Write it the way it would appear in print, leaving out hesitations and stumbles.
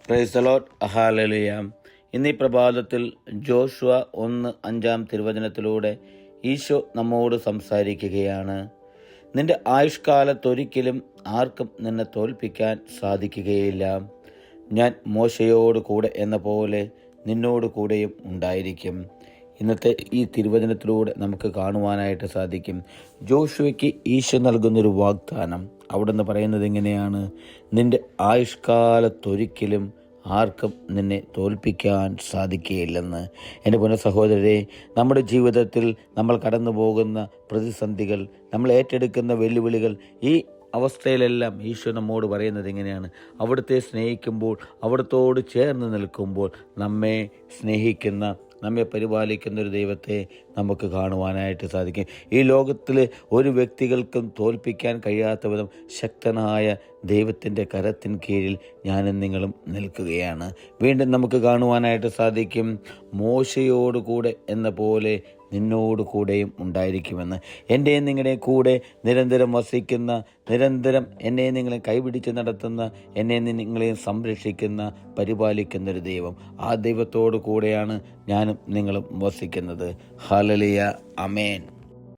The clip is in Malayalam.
Praise the Lord. ഹല്ലേലൂയ. ഇന്ന് ഈ പ്രഭാതത്തിൽ ജോഷുവ 1:5 തിരുവചനത്തിലൂടെ ഈശോ നമ്മോട് സംസാരിക്കുകയാണ്. നിന്റെ ആയുഷ്കാലത്തൊരിക്കലും ആർക്കും നിന്നെ തോൽപ്പിക്കാൻ സാധിക്കുകയില്ല. ഞാൻ മോശയോട് കൂടെ എന്ന പോലെ നിന്നോട് കൂടെയും ഉണ്ടായിരിക്കും. ഇന്നത്തെ ഈ തിരുവചനത്തിലൂടെ നമുക്ക് കാണുവാനായിട്ട് സാധിക്കും, ജോഷുവയ്ക്ക് ഈശോ നൽകുന്നൊരു വാഗ്ദാനം. അവിടുന്ന് പറയുന്നത് എങ്ങനെയാണ്? നിന്റെ ആയുഷ്കാലത്തൊരിക്കലും ആർക്കും നിന്നെ തോൽപ്പിക്കാൻ സാധിക്കുകയില്ലെന്ന്. എൻ്റെ പുന സഹോദരരെ, നമ്മുടെ ജീവിതത്തിൽ നമ്മൾ കടന്നു പോകുന്ന പ്രതിസന്ധികൾ, നമ്മൾ ഏറ്റെടുക്കുന്ന വെല്ലുവിളികൾ, ഈ അവസ്ഥയിലെല്ലാം ഈശോ നമ്മോട് പറയുന്നത് എങ്ങനെയാണ്? അവിടുത്തെ സ്നേഹിക്കുമ്പോൾ, അവിടുത്തോട് ചേർന്ന് നിൽക്കുമ്പോൾ നമ്മെ സ്നേഹിക്കുന്ന, നമ്മെ പരിപാലിക്കുന്ന ഒരു ദൈവത്തെ നമുക്ക് കാണുവാനായിട്ട് സാധിക്കും. ഈ ലോകത്തിൽ ഒരു വ്യക്തികൾക്കും തോൽപ്പിക്കാൻ കഴിയാത്ത വിധം ശക്തനായ ദൈവത്തിൻ്റെ കരത്തിന് കീഴിൽ ഞാനും നിങ്ങളും നിൽക്കുകയാണ്. വീണ്ടും നമുക്ക് കാണുവാനായിട്ട് സാധിക്കും, മോശയോടുകൂടെ എന്ന പോലെ നിന്നോട് കൂടെയും ഉണ്ടായിരിക്കുമെന്ന്. എൻ്റെയും നിങ്ങളുടെയും കൂടെ നിരന്തരം വസിക്കുന്ന, നിരന്തരം എന്നെയും നിങ്ങളെ കൈപിടിച്ച് നടത്തുന്ന, എന്നെയും നിങ്ങളെയും സംരക്ഷിക്കുന്ന, പരിപാലിക്കുന്നൊരു ദൈവം. ആ ദൈവത്തോടു കൂടെയാണ് ഞാനും നിങ്ങളും വസിക്കുന്നത്. ഹല്ലേലൂയ. ആമേൻ.